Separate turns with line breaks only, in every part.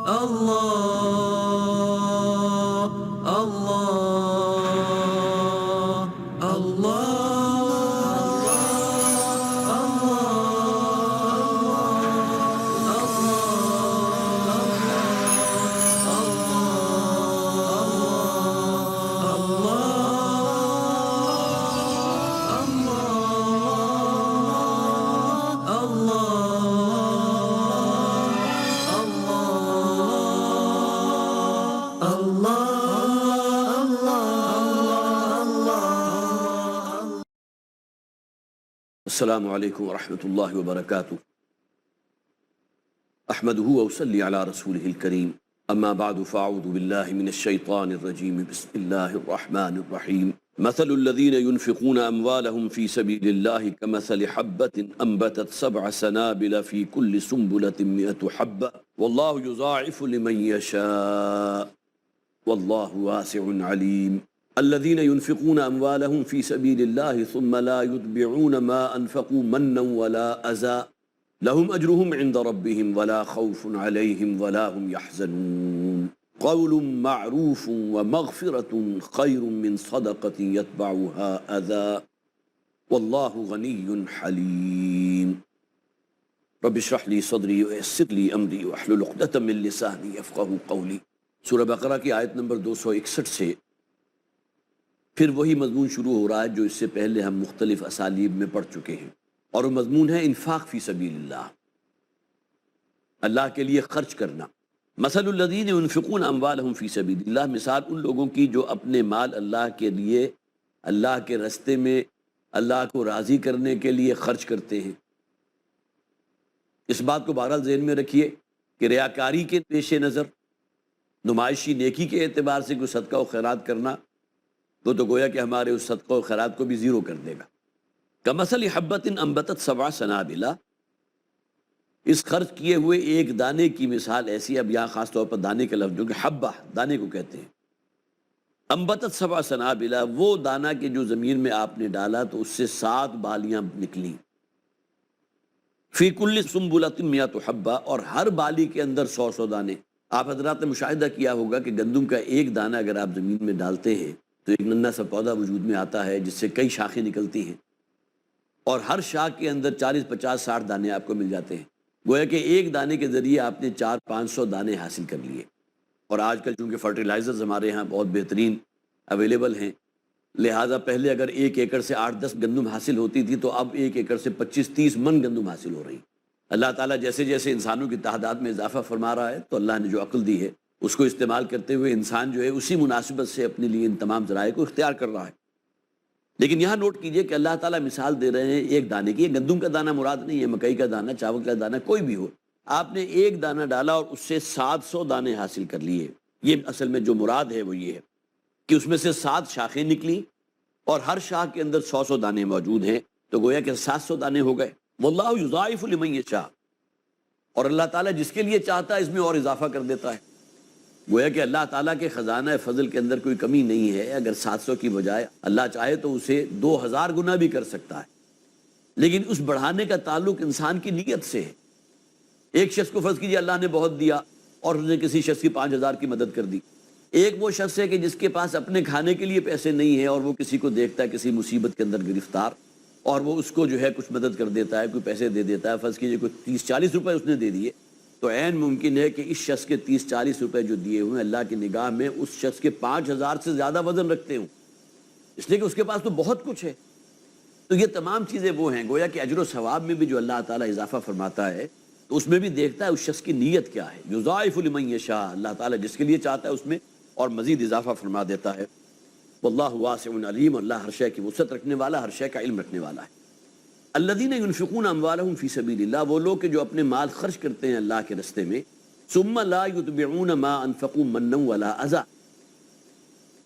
اللہ اللہ
السلام علیکم ورحمۃ اللہ وبرکاتہ احمدہ وصلی علی رسولہ الکریم اما بعد فاعوذ باللہ من الشیطان الرجیم بسم اللہ الرحمن الرحیم مثل الذین ينفقون اموالهم فی سبیل اللہ کمثل حبۃ انبتت 7 سنابل فی کل سنبلۃ 100 حبۃ واللہ یضاعف لمن یشاء واللہ واسع علیم الذين ينفقون أموالهم في سبيل الله ثم لا يتبعون ما أنفقوا منا ولا أذى لهم أجرهم عند ربهم ولا خوف عليهم ولا هم يحزنون قول معروف ومغفرة خير من صدقة يتبعها أذى والله غني حليم رب اشرح لي صدري ويسر لي أمري واحلل عقدة من لساني يفقهوا قولي سورہ بقرہ کی آیت نمبر 261 سے پھر وہی مضمون شروع ہو رہا ہے جو اس سے پہلے ہم مختلف اسالیب میں پڑھ چکے ہیں، اور وہ مضمون ہے انفاق فی سبیل اللہ، اللہ کے لیے خرچ کرنا۔ مثل الذین ينفقون اموالهم فی سبیل اللہ، مثال ان لوگوں کی جو اپنے مال اللہ کے لیے، اللہ کے راستے میں اللہ کو راضی کرنے کے لیے خرچ کرتے ہیں۔ اس بات کو بہرحال ذہن میں رکھیے کہ ریاکاری کے پیش نظر، نمائشی نیکی کے اعتبار سے کوئی صدقہ و خیرات کرنا وہ تو گویا کہ ہمارے اس صدقہ و خیرات کو بھی زیرو کر دے گا۔ کمثل حبۃ انبتت 7 سنابل، اس خرچ کیے ہوئے ایک دانے کی مثال ایسی، اب یہاں خاص طور پر دانے کا لفظ جو کہ حبہ دانے کو کہتے ہیں، انبتت 7 سنابل، وہ دانہ کہ جو زمین میں آپ نے ڈالا تو اس سے 7 بالیاں نکلیں، فی کل سنبلۃ 100 حبہ، اور ہر بالی کے اندر 100 دانے۔ آپ حضرات نے مشاہدہ کیا ہوگا کہ گندم کا ایک دانہ اگر آپ زمین میں ڈالتے ہیں تو ایک ننھا سا پودا وجود میں آتا ہے جس سے کئی شاخیں نکلتی ہیں، اور ہر شاخ کے اندر 40 50 60 دانے آپ کو مل جاتے ہیں۔ گویا کہ ایک دانے کے ذریعے آپ نے 400-500 دانے حاصل کر لیے۔ اور آج کل چونکہ فرٹیلائزرز ہمارے ہاں بہت بہترین اویلیبل ہیں، لہٰذا پہلے اگر 1 ایکڑ سے 8-10 گندم حاصل ہوتی تھی تو اب 1 ایکڑ سے 25-30 من گندم حاصل ہو رہی۔ اللہ تعالیٰ جیسے جیسے انسانوں کی تعداد میں اضافہ فرما رہا ہے تو اللہ نے جو عقل دی ہے اس کو استعمال کرتے ہوئے انسان جو ہے اسی مناسبت سے اپنے لیے ان تمام ذرائع کو اختیار کر رہا ہے۔ لیکن یہاں نوٹ کیجئے کہ اللہ تعالیٰ مثال دے رہے ہیں ایک دانے کی، یہ گندم کا دانہ مراد نہیں ہے، مکئی کا دانہ، چاول کا دانہ، کوئی بھی ہو، آپ نے ایک دانہ ڈالا اور اس سے 700 دانے حاصل کر لیے۔ یہ اصل میں جو مراد ہے وہ یہ ہے کہ اس میں سے 7 شاخیں نکلی اور ہر شاخ کے اندر 100 دانے موجود ہیں، تو گویا کہ 700 دانے ہو گئے۔ واللہ یضاعف لمن یشاء، اور اللہ تعالیٰ جس کے لیے چاہتا ہے اس میں اور اضافہ کر دیتا ہے۔ گویا کہ اللہ تعالیٰ کے خزانہ فضل کے اندر کوئی کمی نہیں ہے، اگر 700 کی بجائے اللہ چاہے تو اسے 2000 گنا بھی کر سکتا ہے، لیکن اس بڑھانے کا تعلق انسان کی نیت سے ہے۔ ایک شخص کو فرض کیجیے اللہ نے بہت دیا اور اس نے کسی شخص کی 5000 کی مدد کر دی۔ ایک وہ شخص ہے کہ جس کے پاس اپنے کھانے کے لیے پیسے نہیں ہیں اور وہ کسی کو دیکھتا ہے کسی مصیبت کے اندر گرفتار، اور وہ اس کو جو ہے کچھ مدد کر دیتا ہے، کوئی پیسے دے دیتا ہے، فرض کیجیے کوئی 30-40 روپے اس نے دے دیے، تو عین ممکن ہے کہ اس شخص کے 30-40 روپے جو دیے ہوئے اللہ کی نگاہ میں اس شخص کے 5000 سے زیادہ وزن رکھتے ہوں، اس لیے کہ اس کے پاس تو بہت کچھ ہے۔ تو یہ تمام چیزیں وہ ہیں، گویا کہ اجر و ثواب میں بھی جو اللہ تعالیٰ اضافہ فرماتا ہے تو اس میں بھی دیکھتا ہے اس شخص کی نیت کیا ہے۔ یضاعف لمن یشاء، اللہ تعالیٰ جس کے لیے چاہتا ہے اس میں اور مزید اضافہ فرما دیتا ہے۔ واللہ واسع علیم، اللہ ہر شے کی وسعت رکھنے والا، ہر شے کا علم رکھنے والا ہے۔ الذین ينفقون اموالهم فی سبیل اللہ، وہ لوگ کہ جو اپنے مال خرچ کرتے ہیں اللہ کے راستے میں، ثم لا یتبعون ما انفقوا منا ولا اذى،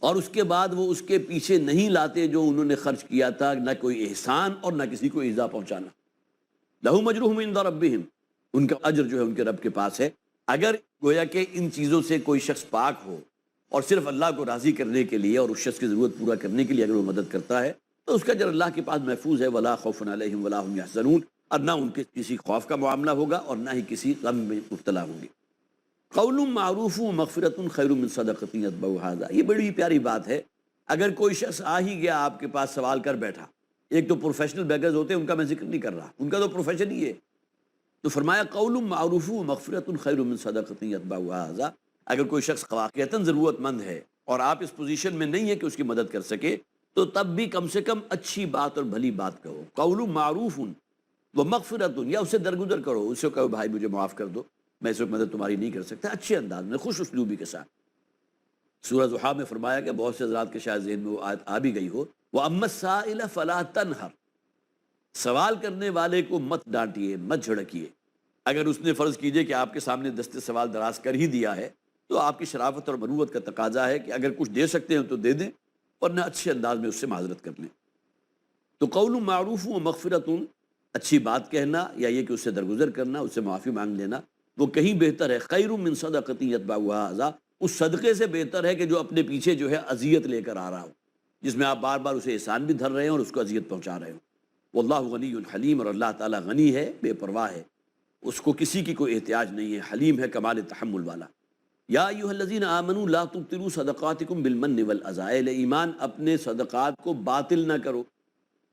اور اس کے بعد وہ اس کے پیچھے نہیں لاتے جو انہوں نے خرچ کیا تھا، نہ کوئی احسان اور نہ کسی کو ایذا پہنچانا۔ لہم اجرہم عند ربہم، ان کا اجر جو ہے ان کے رب کے پاس ہے۔ اگر گویا کہ ان چیزوں سے کوئی شخص پاک ہو اور صرف اللہ کو راضی کرنے کے لیے اور اس شخص کی ضرورت پورا کرنے کے لیے اگر وہ مدد کرتا ہے تو اس کا اجر اللہ کے پاس محفوظ ہے۔ ولا خوف علیہم ولا هم یحزنون، اور نہ ان کے کسی خوف کا معاملہ ہوگا اور نہ ہی کسی غم میں مبتلا ہوں گے۔ قول معروف مغفرۃ خیر من صدقۃ یتبعها اذی، یہ بڑی پیاری بات ہے۔ اگر کوئی شخص آ ہی گیا آپ کے پاس سوال کر بیٹھا، ایک تو پروفیشنل بیگرز ہوتے ہیں، ان کا میں ذکر نہیں کر رہا، ان کا تو پروفیشن ہی ہے، تو فرمایا قول معروف مغفرۃ خیر من صدقۃ یتبعها اذی، اگر کوئی شخص واقعتاً ضرورت مند ہے اور آپ اس پوزیشن میں نہیں ہے کہ اس کی مدد کر سکے، تو تب بھی کم سے کم اچھی بات اور بھلی بات کہو، قول معروف و مغفرۃ، یا اس سے درگزر کرو، اس سے کہو بھائی مجھے معاف کر دو، میں اس وقت مدد تمہاری نہیں کر سکتا، اچھے انداز میں، خوش اسلوبی کے ساتھ۔ سورہ ضحیٰ میں فرمایا کہ بہت سے حضرات کے شاید ذہن میں وہ آیت آ بھی گئی ہو، وَأَمَّا السَّائِلَ فَلَا تَنْهَرْ، سوال کرنے والے کو مت ڈانٹیے، مت جھڑکیے۔ اگر اس نے فرض کیجئے کہ آپ کے سامنے دست سوال دراز کر ہی دیا ہے، تو آپ کی شرافت اور مروت کا تقاضا ہے کہ اگر کچھ دے سکتے ہیں تو دے دیں، ورنہ اچھے انداز میں اس سے معذرت کر لیں۔ تو قول معروف و مغفرۃ، اچھی بات کہنا یا یہ کہ اس سے درگزر کرنا، اس سے معافی مانگ لینا، وہ کہیں بہتر ہے، خیر من صدقۃ یتبعها اذی، اس صدقے سے بہتر ہے کہ جو اپنے پیچھے جو ہے اذیت لے کر آ رہا ہو، جس میں آپ بار بار اسے احسان بھی دھر رہے ہیں اور اس کو اذیت پہنچا رہے ہو۔ واللہ غنی حلیم، اور اللہ تعالیٰ غنی ہے، بے پرواہ ہے، اس کو کسی کی کوئی احتیاج نہیں ہے، حلیم ہے، کمال تحمل والا۔ یا ایھا الذین آمنوا لا تبطلوا صدقاتکم بالمن والاذی، اہل ایمان اپنے صدقات کو باطل نہ کرو۔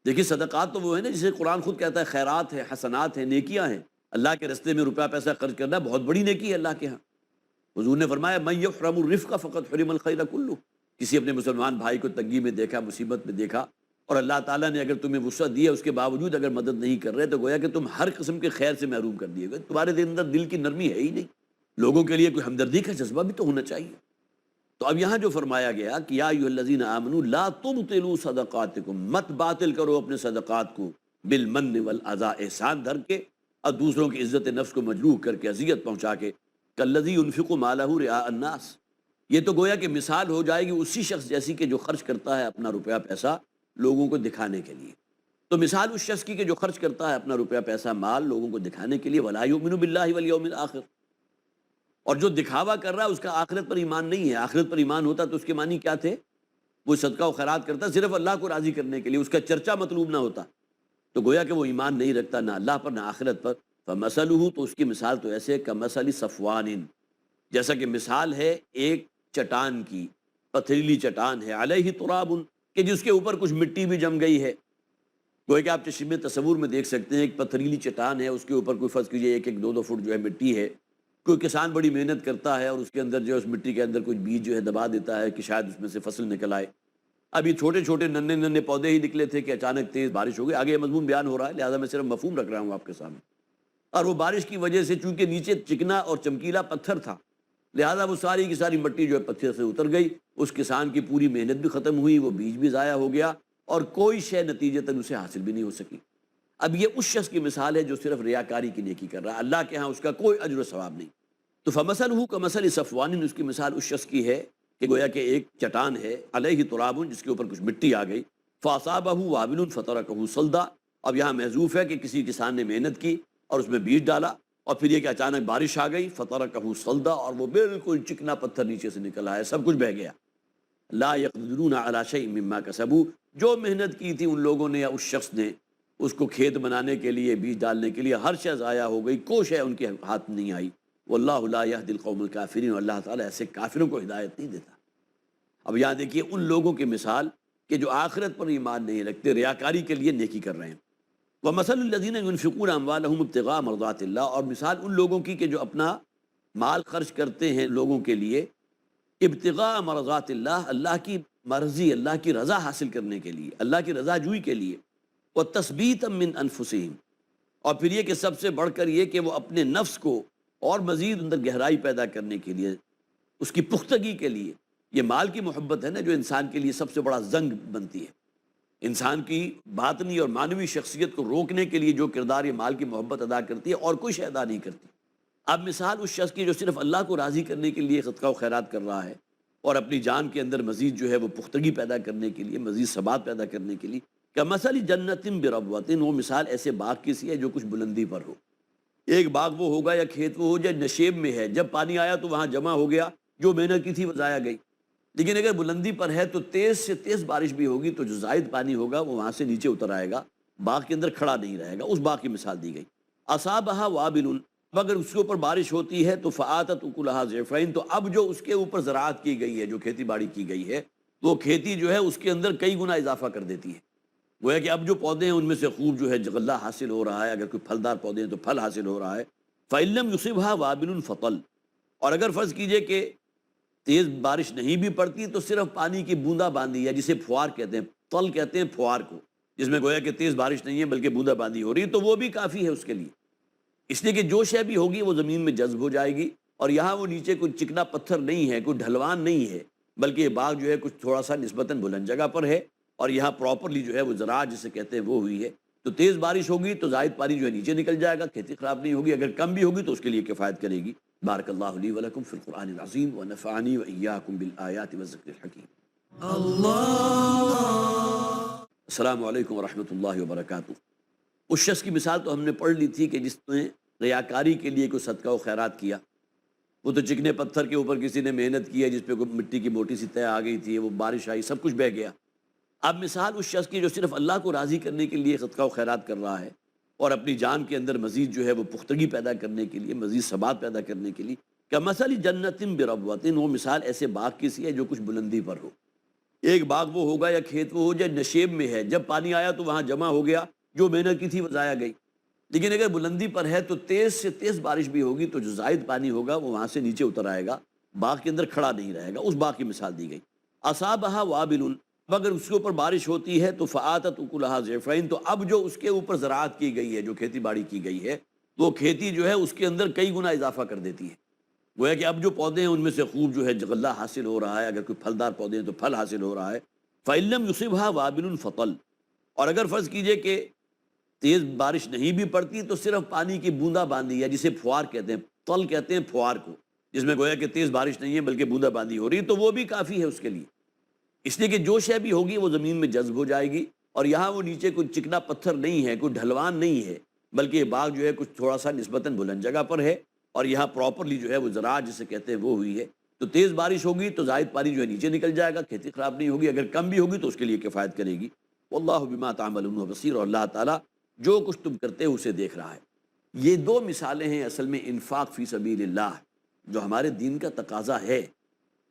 دیکھیے صدقات تو وہ ہے نا جسے قرآن خود کہتا ہے خیرات ہیں، حسنات ہیں، نیکیاں ہیں، اللہ کے رستے میں روپیہ پیسہ خرچ کرنا بہت بڑی نیکی ہے اللہ کے ہاں۔ حضور نے فرمایا من یحرم الرفق فقد حرم الخیر کلہ، کسی اپنے مسلمان بھائی کو تنگی میں دیکھا، مصیبت میں دیکھا، اور اللہ تعالیٰ نے اگر تمہیں وسعت دی ہے، اس کے باوجود اگر مدد نہیں کر رہے، تو گویا کہ تم ہر قسم کے خیر سے محروم کر دیے گئے، تمہارے اندر دل کی نرمی ہے ہی نہیں، لوگوں کے لیے کوئی ہمدردی کا جذبہ بھی تو ہونا چاہیے۔ تو اب یہاں جو فرمایا گیا کہ یا ایھا الذین آمنوا لا تبطلوا صدقاتکم، مت باطل کرو اپنے صدقات کو، بالمن والاذی، احسان دھر کے اور دوسروں کی عزت نفس کو مجروح کر کے، اذیت پہنچا کے، کالذی ينفق مالہ رئاء الناس، یہ تو گویا کہ مثال ہو جائے گی اسی شخص جیسی کہ جو خرچ کرتا ہے اپنا روپیہ پیسہ لوگوں کو دکھانے کے لیے۔ تو مثال اس شخص کی کہ جو خرچ کرتا ہے اپنا روپیہ پیسہ مال لوگوں کو دکھانے کے لیے، ولا یؤمن باللہ والیوم الآخر، اور جو دکھاوا کر رہا ہے اس کا آخرت پر ایمان نہیں ہے۔ آخرت پر ایمان ہوتا تو اس کے معنی کیا تھے؟ وہ صدقہ و خیرات کرتا صرف اللہ کو راضی کرنے کے لیے، اس کا چرچا مطلوب نہ ہوتا، تو گویا کہ وہ ایمان نہیں رکھتا نہ اللہ پر نہ آخرت پر۔ فمثلہ، تو اس کی مثال تو ایسے کمثل صفوان، جیسا کہ مثال ہے ایک چٹان کی، پتھریلی چٹان ہے، علیہ تراب، کہ جس کے اوپر کچھ مٹی بھی جم گئی ہے۔ گویا کہ آپ تشریح تصور میں دیکھ سکتے ہیں، ایک پتھریلی چٹان ہے، اس کے اوپر کوئی فرض کیجئے 1-2 فٹ جو ہے مٹی ہے، کوئی کسان بڑی محنت کرتا ہے اور اس کے اندر جو ہے اس مٹی کے اندر کچھ بیج جو ہے دبا دیتا ہے کہ شاید اس میں سے فصل نکل آئے۔ اب یہ چھوٹے چھوٹے ننھے پودے ہی نکلے تھے کہ اچانک تیز بارش ہو گئی، آگے یہ مضمون بیان ہو رہا ہے لہٰذا میں صرف مفہوم رکھ رہا ہوں آپ کے سامنے، اور وہ بارش کی وجہ سے چونکہ نیچے چکنا اور چمکیلا پتھر تھا، لہٰذا وہ ساری کی ساری مٹی جو ہے پتھر سے اتر گئی، اس کسان کی پوری محنت بھی ختم ہوئی، وہ بیج بھی ضائع ہو گیا اور کوئی شے نتیجتاً اسے حاصل بھی نہیں ہو سکی۔ اب یہ اس شخص کی مثال ہے جو صرف ریاکاری کی نیکی کر رہا ہے، اللہ کے ہاں اس کا کوئی اجر و ثواب نہیں۔ تو فمثلہ کمثل صفوان، اس کی مثال اس شخص کی ہے کہ گویا کہ ایک چٹان ہے، علیہ تراب، جس کے اوپر کچھ مٹی آ گئی، فاصابہ وابل فترکہ صلدا، اب یہاں محذوف ہے کہ کسی کسان نے محنت کی اور اس میں بیج ڈالا، اور پھر یہ کہ اچانک بارش آ گئی، فترکہ صلدا، اور وہ بالکل چکنا پتھر نیچے سے نکل آیا، سب کچھ بہہ گیا۔ لا یقدرون علی شیء مما کسبوا، جو محنت کی تھی ان لوگوں نے یا اس شخص نے، اس کو کھیت بنانے کے لیے، بیج ڈالنے کے لیے، ہر شے ضائع ہو گئی، کوئی شے ان کے ہاتھ نہیں آئی۔ واللہ لا یہدی القوم الکافرین، اور اللہ تعالیٰ ایسے کافروں کو ہدایت نہیں دیتا۔ اب یہاں دیکھیے ان لوگوں کی مثال کہ جو آخرت پر ایمان نہیں رکھتے، ریاکاری کے لیے نیکی کر رہے ہیں۔ وَمَثَلُ الَّذِينَ يُنْفِقُونَ أَمْوَالَهُمُ ابْتِغَاءَ مَرْضَاتِ اللَّهِ، اور مثال ان لوگوں کی کہ جو اپنا مال خرچ کرتے ہیں لوگوں کے لیے، ابتغاء مرضات اللہ، اللہ کی مرضی، اللہ کی رضا حاصل کرنے کے لیے، اللہ کی رضا جوئی کے لیے، وَتَثْبِيتًا مِّنْ أَنفُسِهِمْ، اور پھر یہ کہ سب سے بڑھ کر یہ کہ وہ اپنے نفس کو اور مزید اندر گہرائی پیدا کرنے کے لیے، اس کی پختگی کے لیے، یہ مال کی محبت ہے نا جو انسان کے لیے سب سے بڑا زنگ بنتی ہے۔ انسان کی باطنی اور معنوی شخصیت کو روکنے کے لیے جو کردار یہ مال کی محبت ادا کرتی ہے اور کوئی شے ادا نہیں کرتی۔ اب مثال اس شخص کی جو صرف اللہ کو راضی کرنے کے لیے صدقہ و خیرات کر رہا ہے اور اپنی جان کے اندر مزید جو ہے وہ پختگی پیدا کرنے کے لیے، مزید ثبات پیدا کرنے کے لیے، کمثل جنت بربوۃ، وہ مثال ایسے باغ کی سی ہے جو کچھ بلندی پر ہو۔ ایک باغ وہ ہوگا یا کھیت وہ ہو جائے نشیب میں ہے، جب پانی آیا تو وہاں جمع ہو گیا، جو محنت کی تھی وہ ضائع گئی۔ لیکن اگر بلندی پر ہے تو تیز سے تیز بارش بھی ہوگی تو جو زائد پانی ہوگا وہ وہاں سے نیچے اتر آئے گا، باغ کے اندر کھڑا نہیں رہے گا۔ اس باغ کی مثال دی گئی۔ اصابہ وابل، اگر اس کے اوپر بارش ہوتی ہے تو فآتت اکلھا ضعفین، تو اب جو اس کے اوپر زراعت کی گئی ہے، جو کھیتی باڑی کی گئی ہے، وہ کھیتی جو ہے اس کے اندر کئی گنا اضافہ کر دیتی ہے۔ گویا کہ اب جو پودے ہیں ان میں سے خوب جو ہے غلہ حاصل ہو رہا ہے، اگر کوئی پھلدار پودے ہیں تو پھل حاصل ہو رہا ہے۔ فَإِن لَّمْ يُصِبْهَا وَابِلٌ فَطَلٌ، اور اگر فرض کیجئے کہ تیز بارش نہیں بھی پڑتی تو صرف پانی کی بوندا باندی ہے، جسے پھوار کہتے ہیں، طل کہتے ہیں پھوار کو، جس میں گویا کہ تیز بارش نہیں ہے بلکہ بوندا باندی ہو رہی ہے، تو وہ بھی کافی ہے اس کے لیے، اس لیے کہ جو شے بھی ہوگی وہ زمین میں جذب ہو جائے گی، اور یہاں وہ نیچے کوئی چکنا پتھر نہیں ہے، کوئی ڈھلوان نہیں ہے، بلکہ یہ باغ جو ہے کچھ تھوڑا سا نسبتاً بلند جگہ پر ہے، اور یہاں پراپرلی جو ہے وہ زراعت جسے کہتے ہیں وہ ہوئی ہے۔ تو تیز بارش ہوگی تو زائد پانی جو ہے نیچے نکل جائے گا، کھیتی خراب نہیں ہوگی، اگر کم بھی ہوگی تو اس کے لیے کفایت کرے گی۔ بارک اللہ لی ولکم فی القرآن العظیم ونفعنی وإیاکم بالآیات والذکر الحکیم۔ السلام علیکم ورحمۃ اللہ وبرکاتہ۔ اس شخص کی مثال تو ہم نے پڑھ لی تھی کہ جس نے ریاکاری کے لیے کوئی صدقہ و خیرات کیا، وہ تو چکنے پتھر کے اوپر کسی نے محنت کی ہے، جس پہ کوئی مٹی کی موٹی سی تہ آ گئی تھی، وہ بارش آئی، سب کچھ بہہ گیا۔ اب مثال اس شخص کی جو صرف اللہ کو راضی کرنے کے لیے صدقہ و خیرات کر رہا ہے، اور اپنی جان کے اندر مزید جو ہے وہ پختگی پیدا کرنے کے لیے، مزید ثبات پیدا کرنے کے لیے، کمثل جنت بربوۃ، وہ مثال ایسے باغ کی سی ہے جو کچھ بلندی پر ہو۔ ایک باغ وہ ہوگا یا کھیت وہ ہو جو نشیب میں ہے، جب پانی آیا تو وہاں جمع ہو گیا، جو محنت کی تھی وہ ضائع گئی۔ لیکن اگر بلندی پر ہے تو تیز سے تیز بارش بھی ہوگی تو جو زائد پانی ہوگا وہ وہاں سے نیچے اتر آئے گا، باغ کے اندر کھڑا نہیں رہے گا۔ اس باغ کی مثال دی گئی۔ اصابھا وابل، اگر اس کے اوپر بارش ہوتی ہے تو فآتت اکلھا ضعفین، تو اب جو اس کے اوپر زراعت کی گئی ہے، جو کھیتی باڑی کی گئی ہے، وہ کھیتی جو ہے اس کے اندر کئی گنا اضافہ کر دیتی ہے۔ گویا کہ اب جو پودے ہیں ان میں سے خوب جو ہے غلہ حاصل ہو رہا ہے، اگر کوئی پھلدار پودے ہیں تو پھل حاصل ہو رہا ہے۔ فَإِن لَّمْ يُصِبْهَا وَابِلٌ فَطَلٌ، اور اگر فرض کیجئے کہ تیز بارش نہیں بھی پڑتی تو صرف پانی کی بوندا باندی ہے، جسے پھوار کہتے ہیں، طل کہتے ہیں پھوار کو، جس میں گویا کہ تیز بارش نہیں ہے بلکہ بوندا باندی ہو رہی ہے، تو وہ بھی کافی ہے اس کے لیے، اس لیے کہ جو شے بھی ہوگی وہ زمین میں جذب ہو جائے گی، اور یہاں وہ نیچے کوئی چکنا پتھر نہیں ہے، کوئی ڈھلوان نہیں ہے، بلکہ یہ باغ جو ہے کچھ تھوڑا سا نسبتاً بلند جگہ پر ہے، اور یہاں پراپرلی جو ہے وہ زراعت جسے کہتے ہیں وہ ہوئی ہے۔ تو تیز بارش ہوگی تو زائد پانی جو ہے نیچے نکل جائے گا، کھیتی خراب نہیں ہوگی، اگر کم بھی ہوگی تو اس کے لیے کفایت کرے گی۔ واللہ بما تعملون بصیر، اور اللہ تعالیٰ جو کچھ تم کرتے ہو اسے دیکھ رہا ہے۔ یہ دو مثالیں ہیں اصل میں انفاق فی سبیل اللہ، جو ہمارے دین کا تقاضا ہے،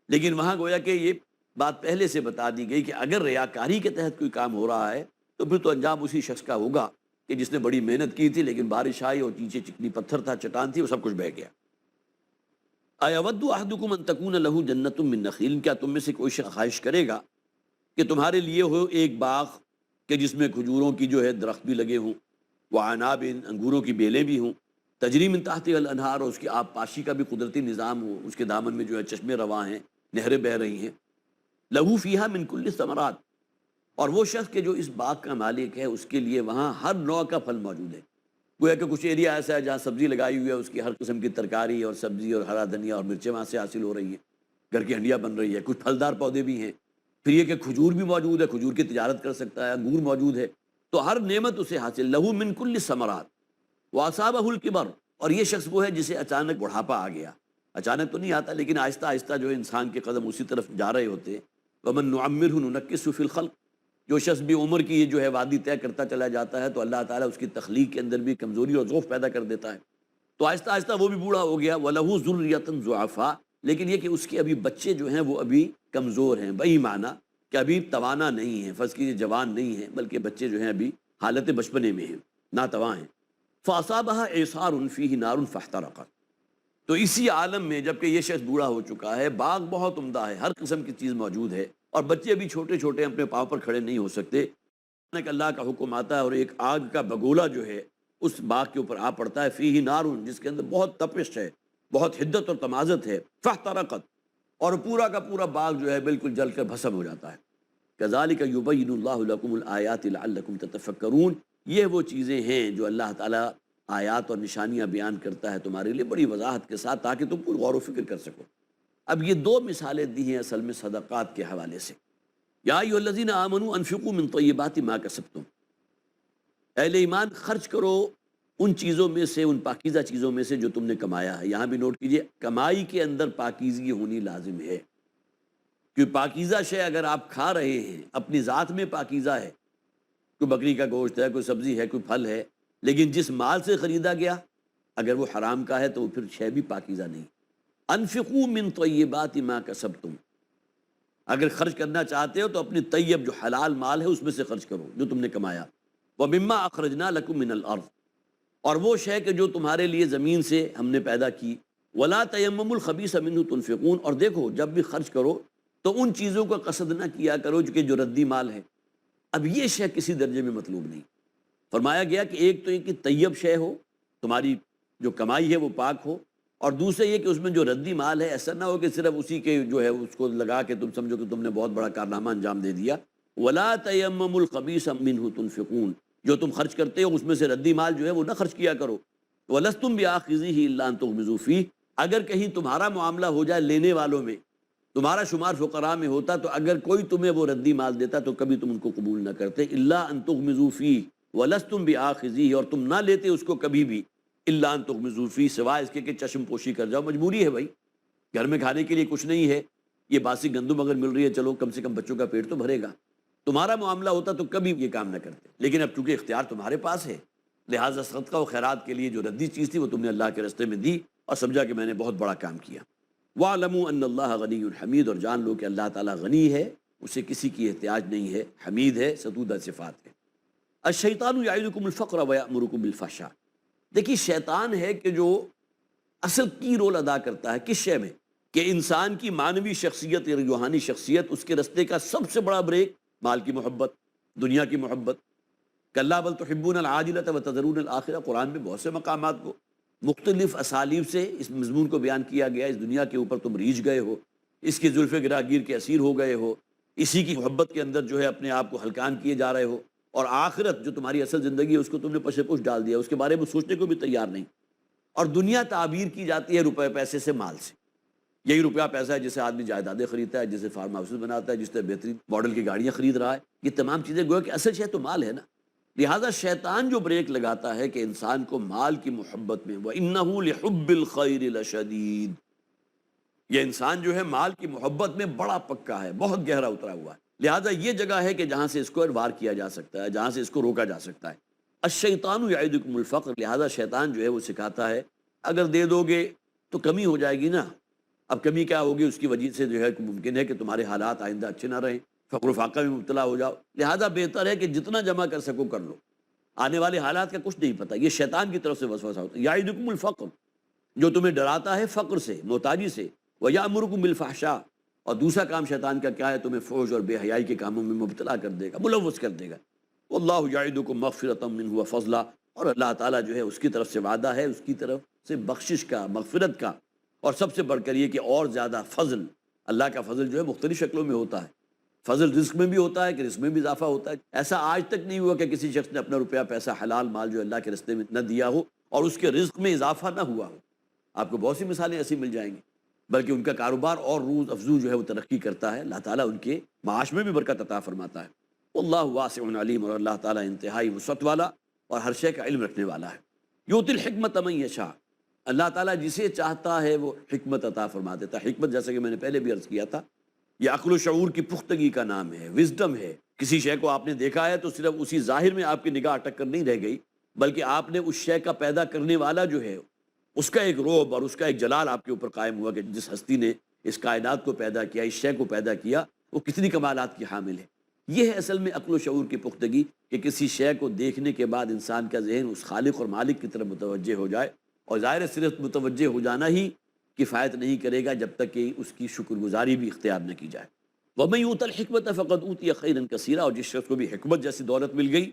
لیکن وہاں گویا کہ یہ بات پہلے سے بتا دی گئی کہ اگر ریاکاری کے تحت کوئی کام ہو رہا ہے تو پھر تو انجام اسی شخص کا ہوگا کہ جس نے بڑی محنت کی تھی، لیکن بارش آئی اور نیچے چکنی پتھر تھا، چٹان تھی، وہ سب کچھ بہہ گیا۔ ایود احدکم ان تکون لہ جنت من نخیل، کیا تم میں سے کوئی شخص خواہش کرے گا کہ تمہارے لیے ہو ایک باغ کہ جس میں کھجوروں کی جو ہے درخت بھی لگے ہوں، وعناب، انگوروں کی بیلیں بھی ہوں، تجری من تحتها الانہار، اور اس کی آب پاشی کا بھی قدرتی نظام ہو، اس کے دامن میں جو ہے چشمے رواں ہیں، نہریں بہہ رہی ہیں، لہو فیہا من کل الثمرات، اور وہ شخص کہ جو اس باغ کا مالک ہے اس کے لیے وہاں ہر نوع کا پھل موجود ہے۔ گویا کہ کچھ ایریا ایسا ہے جہاں سبزی لگائی ہوئی ہے، اس کی ہر قسم کی ترکاری اور سبزی اور ہرا دھنیا اور مرچیں وہاں سے حاصل ہو رہی ہیں، گھر کی ہنڈیاں بن رہی ہے، کچھ پھلدار پودے بھی ہیں، پھر یہ کہ کھجور بھی موجود ہے، کھجور کی تجارت کر سکتا ہے، انگور موجود ہے، تو ہر نعمت اسے حاصل، لہو من کل الثمرات واصابہ الکبر، اور یہ شخص وہ ہے جسے اچانک بڑھاپا آ گیا، اچانک تو نہیں آتا لیکن آہستہ آہستہ جو ہے انسان کے قدم اسی طرف جا رہے ہوتے ہیں۔ ومن نعمرہ ننکسہ فی الخلق، جو شخص بھی عمر کی یہ جو ہے وادی طے کرتا چلا جاتا ہے تو اللہ تعالیٰ اس کی تخلیق کے اندر بھی کمزوری اور ضعف پیدا کر دیتا ہے، تو آہستہ آہستہ وہ بھی بوڑھا ہو گیا۔ وَلَهُ ذُرِّيَّةٌ ضُعَفَاء، لیکن یہ کہ اس کے ابھی بچے جو ہیں وہ ابھی کمزور ہیں، بہی معنی کہ ابھی توانا نہیں ہیں، فرض کیجیے جوان نہیں ہیں بلکہ بچے جو ہیں ابھی حالت بچپنے میں ہیں، ناتواں ہیں۔ فَأَصَابَهَا إِعْصَارٌ فِيهِ نَارٌ فَاحْتَرَقَتْ، تو اسی عالم میں جبکہ یہ شخص بوڑھا ہو چکا ہے، باغ بہت عمدہ ہے، ہر قسم کی چیز موجود ہے، اور بچے ابھی چھوٹے چھوٹے اپنے پاؤں پر کھڑے نہیں ہو سکتے، اچانک اللہ کا حکم آتا ہے اور ایک آگ کا بگولا جو ہے اس باغ کے اوپر آ پڑتا ہے، فیہ نارن، جس کے اندر بہت تپش ہے، بہت حدت اور تمازت ہے، فاحترقت، اور پورا کا پورا باغ جو ہے بالکل جل کر بھسم ہو جاتا ہے۔ کذالک یبین اللہ لکم الآیات لعلکم تتفکرون، یہ وہ چیزیں ہیں جو اللہ تعالیٰ آیات اور نشانیاں بیان کرتا ہے تمہارے لیے بڑی وضاحت کے ساتھ، تاکہ تم پر غور و فکر کر سکو۔ اب یہ دو مثالیں دی ہیں اصل میں صدقات کے حوالے سے۔ یا ایھا الذین آمنوا انفقوا من طیبات ما کسبتم، اہل ایمان خرچ کرو ان چیزوں میں سے، ان پاکیزہ چیزوں میں سے جو تم نے کمایا ہے۔ یہاں بھی نوٹ کیجئے، کمائی کے اندر پاکیزگی ہونی لازم ہے، کہ پاکیزہ شے اگر آپ کھا رہے ہیں اپنی ذات میں پاکیزہ ہے، کوئی بکری کا گوشت ہے، کوئی سبزی ہے، کوئی پھل ہے، لیکن جس مال سے خریدا گیا اگر وہ حرام کا ہے تو وہ پھر شے بھی پاکیزہ نہیں۔ انفقوا من طیبات ما کسبتم، اگر خرچ کرنا چاہتے ہو تو اپنی طیب جو حلال مال ہے اس میں سے خرچ کرو جو تم نے کمایا۔ ومما اخرجنا لکم من الارض، اور وہ شے کہ جو تمہارے لیے زمین سے ہم نے پیدا کی۔ ولا تیمموا الخبیث منہ تنفقون، اور دیکھو جب بھی خرچ کرو تو ان چیزوں کا قصد نہ کیا کرو جو ردی مال ہے۔ اب یہ شے کسی درجے میں مطلوب نہیں، فرمایا گیا کہ ایک تو یہ کہ طیب شے ہو، تمہاری جو کمائی ہے وہ پاک ہو، اور دوسرے یہ کہ اس میں جو ردی مال ہے ایسا نہ ہو کہ صرف اسی کے جو ہے اس کو لگا کے تم سمجھو کہ تم نے بہت بڑا کارنامہ انجام دے دیا۔ ولا تیمموا الخبیث منہ تنفقون، جو تم خرچ کرتے ہو اس میں سے ردی مال جو ہے وہ نہ خرچ کیا کرو۔ ولستم بآخذیہ الا ان تغمضوا فیہ، اگر کہیں تمہارا معاملہ ہو جائے لینے والوں میں، تمہارا شمار فقراء میں ہوتا تو اگر کوئی تمہیں وہ ردی مال دیتا تو کبھی تم ان کو قبول نہ کرتے۔ الا ان تغمضوا فیہ ولستم بآخذیہ، اور تم نہ لیتے اس کو کبھی بھی، الا ان تغمضوا فیہ، سوائے اس کے کہ چشم پوشی کر جاؤ، مجبوری ہے بھائی، گھر میں کھانے کے لیے کچھ نہیں ہے، یہ باسی گندم اگر مل رہی ہے چلو کم سے کم بچوں کا پیٹ تو بھرے گا۔ تمہارا معاملہ ہوتا تو کبھی یہ کام نہ کرتے، لیکن اب چونکہ اختیار تمہارے پاس ہے لہٰذا صدقہ و خیرات کے لیے جو ردی چیز تھی وہ تم نے اللہ کے راستے میں دی اور سمجھا کہ میں نے بہت بڑا کام کیا۔ وَاعْلَمُوا أَنَّ اللَّهَ غَنِيٌّ حَمِيدٌ، اور جان لو کہ اللہ تعالیٰ غنی ہے، اسے کسی کی احتیاج نہیں ہے، حمید ہے، ستودہ صفات ہے۔ الشیطان یعدکم الفقر ویأمرکم بالفحشاء، دیکھیے شیطان ہے کہ جو اصل کی رول ادا کرتا ہے کس شے میں، کہ انسان کی معنوی شخصیت یا روحانی شخصیت، اس کے رستے کا سب سے بڑا بریک مال کی محبت، دنیا کی محبت۔ کلا بل تحبون العاجلۃ وتذرون الآخرہ، قرآن میں بہت سے مقامات کو مختلف اسالیب سے اس مضمون کو بیان کیا گیا، اس دنیا کے اوپر تم ریجھ گئے ہو، اس کی زلف گراگیر کے اسیر ہو گئے ہو، اسی کی محبت کے اندر جو ہے اپنے آپ کو ہلکان کیے جا رہے ہو، اور آخرت جو تمہاری اصل زندگی ہے اس کو تم نے پشے پش ڈال دیا، اس کے بارے میں سوچنے کو بھی تیار نہیں۔ اور دنیا تعبیر کی جاتی ہے روپے پیسے سے، مال سے۔ یہی روپیہ پیسہ ہے جسے آدمی جائیدادیں خریدتا ہے، جسے فارم ہاؤسز بناتا ہے، جس سے بہترین ماڈل کی گاڑیاں خرید رہا ہے، یہ تمام چیزیں گویا کہ اصل شے تو مال ہے نا۔ لہٰذا شیطان جو بریک لگاتا ہے کہ انسان کو مال کی محبت میں، وَإِنَّهُ لِحُبِّ الْخَيْرِ لَشَدِيدٌ، یہ انسان جو ہے مال کی محبت میں بڑا پکا ہے، بہت گہرا اترا ہوا ہے۔ لہٰذا یہ جگہ ہے کہ جہاں سے اس کو وار کیا جا سکتا ہے، جہاں سے اس کو روکا جا سکتا ہے۔ الشیطان یعدکم الفقر، لہٰذا شیطان جو ہے وہ سکھاتا ہے اگر دے دو گے تو کمی ہو جائے گی نا، اب کمی کیا ہوگی، اس کی وجہ سے جو ہے ممکن ہے کہ تمہارے حالات آئندہ اچھے نہ رہیں، فقر و فاقہ میں مبتلا ہو جاؤ، لہٰذا بہتر ہے کہ جتنا جمع کر سکو کر لو، آنے والے حالات کا کچھ نہیں پتہ۔ یہ شیطان کی طرف سے وسوسہ ہوتا ہے۔ یعدکم الفقر، جو تمہیں ڈراتا ہے فقر سے، محتاجی سے، ویأمرکم بالفحشاء، اور دوسرا کام شیطان کا کیا ہے، تمہیں فحش اور بے حیائی کے کاموں میں مبتلا کر دے گا، ملوث کر دے گا۔ واللہ یعدکم مغفرۃ منہ وفضلا، اور اللہ تعالیٰ جو ہے اس کی طرف سے وعدہ ہے، اس کی طرف سے بخشش کا، مغفرت کا، اور سب سے بڑھ کر یہ کہ اور زیادہ فضل۔ اللہ کا فضل جو ہے مختلف شکلوں میں ہوتا ہے، فضل رزق میں بھی ہوتا ہے کہ رزق میں بھی اضافہ ہوتا ہے۔ ایسا آج تک نہیں ہوا کہ کسی شخص نے اپنا روپیہ پیسہ حلال مال جو اللہ کے راستے میں نہ دیا ہو اور اس کے رزق میں اضافہ نہ ہوا ہو۔ آپ کو بہت سی مثالیں ایسی مل جائیں گی، بلکہ ان کا کاروبار اور روز افزوں جو ہے وہ ترقی کرتا ہے، اللہ تعالیٰ ان کے معاش میں بھی برکت عطا فرماتا ہے۔ واللہ واسع علیم، اور اللہ تعالیٰ انتہائی وسعت والا اور ہر شے کا علم رکھنے والا ہے۔ یؤتی الحکمت من یشاء، اللہ تعالیٰ جسے چاہتا ہے وہ حکمت عطا فرما دیتا ہے۔ حکمت جیسا کہ میں نے پہلے بھی عرض کیا تھا، یہ عقل و شعور کی پختگی کا نام ہے، وزڈم ہے۔ کسی شے کو آپ نے دیکھا ہے تو صرف اسی ظاہر میں آپ کی نگاہ اٹک کر نہیں رہ گئی، بلکہ آپ نے اس شے کا پیدا کرنے والا جو ہے اس کا ایک رعب اور اس کا ایک جلال آپ کے اوپر قائم ہوا کہ جس ہستی نے اس کائنات کو پیدا کیا، اس شے کو پیدا کیا، وہ کتنی کمالات کی حامل ہے۔ یہ ہے اصل میں عقل و شعور کی پختگی، کہ کسی شے کو دیکھنے کے بعد انسان کا ذہن اس خالق اور مالک کی طرف متوجہ ہو جائے، اور ظاہر ہے صرف متوجہ ہو جانا ہی کفایت نہیں کرے گا جب تک کہ اس کی شکر گزاری بھی اختیار نہ کی جائے۔ وَمَن يُؤْتَ الْحِكْمَةَ فَقَدْ أُوتِيَ خَيْرًا كَثِيرًا، اور جس شخص کو بھی حکمت جیسی دولت مل گئی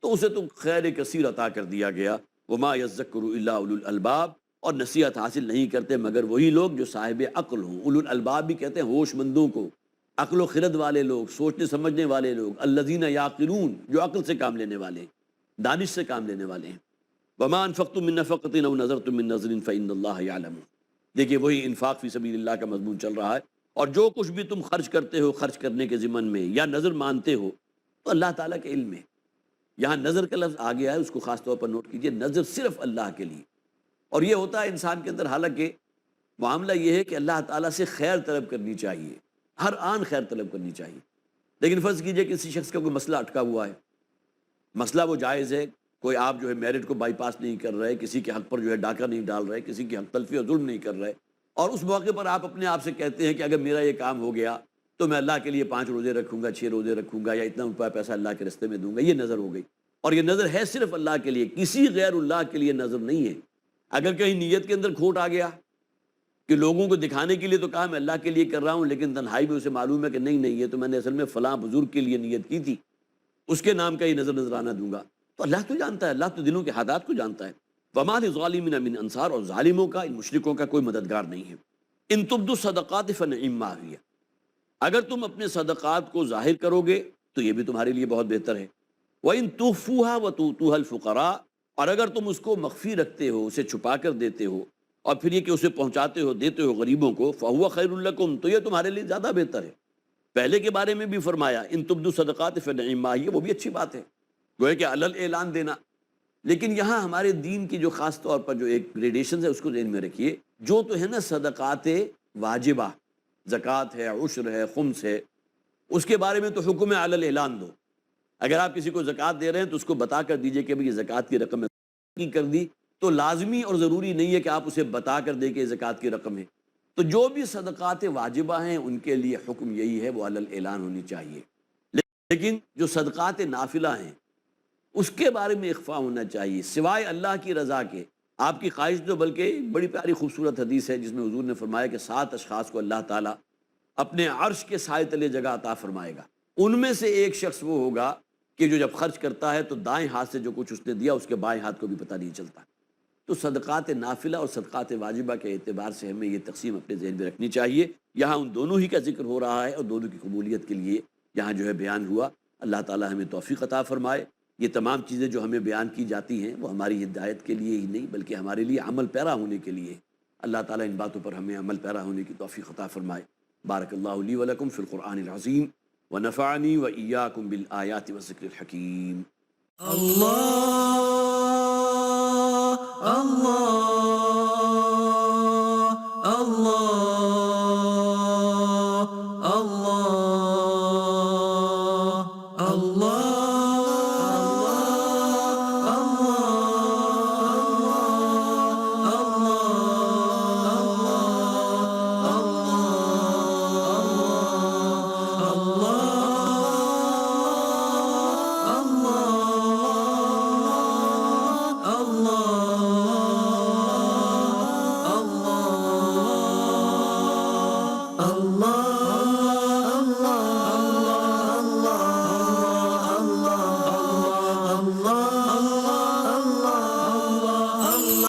تو اسے تو خیر کثیر عطا کر دیا گیا۔ وَمَا يَذَّكُّرُ إِلَّا أُولُو الْأَلْبَابِ، اور نصیحت حاصل نہیں کرتے مگر وہی لوگ جو صاحب عقل ہوں۔ اولو الالباب بھی کہتے ہیں ہوش مندوں کو، عقل و خرد والے لوگ، سوچنے سمجھنے والے لوگ، الذین یعقلون، جو عقل سے کام لینے والے ہیں، دانش سے کام لینے والے ہیں۔ وما انفقتم من نفقۃ او نذرتم من نذر فإن اللہ یعلم، دیکھیے وہی انفاق فی سبیل اللہ کا مضمون چل رہا ہے، اور جو کچھ بھی تم خرچ کرتے ہو خرچ کرنے کے ضمن میں یا نظر مانتے ہو تو اللہ تعالیٰ کے علم میں۔ یہاں نظر کا لفظ آ گیا ہے، اس کو خاص طور پر نوٹ کیجئے، نظر صرف اللہ کے لیے، اور یہ ہوتا ہے انسان کے اندر، حالانکہ معاملہ یہ ہے کہ اللہ تعالیٰ سے خیر طلب کرنی چاہیے، ہر آن خیر طلب کرنی چاہیے، لیکن فرض کیجئے کسی شخص کا کوئی مسئلہ اٹکا ہوا ہے، مسئلہ وہ جائز ہے، کوئی آپ جو ہے میرٹ کو بائی پاس نہیں کر رہے، کسی کے حق پر جو ہے ڈاکہ نہیں ڈال رہے، کسی کی حق تلفی اور ظلم نہیں کر رہے، اور اس موقع پر آپ اپنے آپ سے کہتے ہیں کہ اگر میرا یہ کام ہو گیا تو میں اللہ کے لیے 5 روزے رکھوں گا، 6 روزے رکھوں گا، یا اتنا روپیہ پیسہ اللہ کے راستے میں دوں گا، یہ نظر ہو گئی. اور یہ نظر ہے صرف اللہ کے لیے، کسی غیر اللہ کے لیے نظر نہیں ہے. اگر کہیں نیت کے اندر کھوٹ آ گیا کہ لوگوں کو دکھانے کے لیے تو کہا میں اللہ کے لیے کر رہا ہوں، لیکن تنہائی میں اسے معلوم ہے کہ نہیں یہ تو میں نے اصل میں فلاں بزرگ کے لیے نیت کی تھی، اس کے نام کا یہ نظرانہ دوں گا، تو اللہ تو جانتا ہے، اللہ تو دلوں کے حالات کو جانتا ہے. وَمَا لِلظَّالِمِينَ مِنْ انصار، اور ظالموں کا، ان مشرکوں کا کوئی مددگار نہیں ہے. ان تبدوا الصدقات فنعما ہی، اگر تم اپنے صدقات کو ظاہر کرو گے تو یہ بھی تمہارے لیے بہت بہتر ہے. وَإِن تُخْفُوهَا وَتُؤْتُوهَا الْفُقَرَاءَ، اور اگر تم اس کو مخفی رکھتے ہو، اسے چھپا کر دیتے ہو، اور پھر یہ کہ اسے پہنچاتے ہو، دیتے ہو غریبوں کو، فَهُوَ خَيْرٌ لَكُمْ، تو یہ تمہارے لیے زیادہ بہتر ہے. پہلے کے بارے میں بھی فرمایا ان تبدوا الصدقات فنعما ہی، وہ بھی اچھی بات ہے، گویا کہ علل اعلان دینا. لیکن یہاں ہمارے دین کی جو خاص طور پر جو ایک گریڈیشنز ہے اس کو ذہن میں رکھیے. جو تو ہے نا صدقات واجبہ، زکوٰۃ ہے، عشر ہے، خمس ہے، اس کے بارے میں تو حکم ہے علل اعلان دو. اگر آپ کسی کو زکوٰۃ دے رہے ہیں تو اس کو بتا کر دیجئے کہ یہ زکوٰۃ کی رقم ہے، کر دی تو لازمی اور ضروری نہیں ہے کہ آپ اسے بتا کر دیں کہ یہ زکوٰۃ کی رقم ہے. تو جو بھی صدقات واجبہ ہیں ان کے لیے حکم یہی ہے، وہ علل اعلان ہونی چاہیے. لیکن جو صدقات نافلہ ہیں اس کے بارے میں اخفاء ہونا چاہیے، سوائے اللہ کی رضا کے. آپ کی خواہش تو بلکہ ایک بڑی پیاری خوبصورت حدیث ہے جس میں حضور نے فرمایا کہ 7 اشخاص کو اللہ تعالیٰ اپنے عرش کے سائے تلے جگہ عطا فرمائے گا. ان میں سے ایک شخص وہ ہوگا کہ جو جب خرچ کرتا ہے تو دائیں ہاتھ سے جو کچھ اس نے دیا اس کے بائیں ہاتھ کو بھی پتہ نہیں چلتا. تو صدقات نافلہ اور صدقات واجبہ کے اعتبار سے ہمیں یہ تقسیم اپنے ذہن میں رکھنی چاہیے. یہاں ان دونوں ہی کا ذکر ہو رہا ہے اور دونوں کی قبولیت کے لیے یہاں جو ہے بیان ہوا. اللہ تعالیٰ ہمیں توفیق عطا فرمائے. یہ تمام چیزیں جو ہمیں بیان کی جاتی ہیں وہ ہماری ہدایت کے لیے ہی نہیں بلکہ ہمارے لیے عمل پیرا ہونے کے لیے. اللہ تعالیٰ ان باتوں پر ہمیں عمل پیرا ہونے کی توفیق عطا فرمائے. بارک اللہ لی ولکم فی القرآن العظیم ونفعنی وإیاکم بالآیات والذکر الحکیم.
اللہ اللہ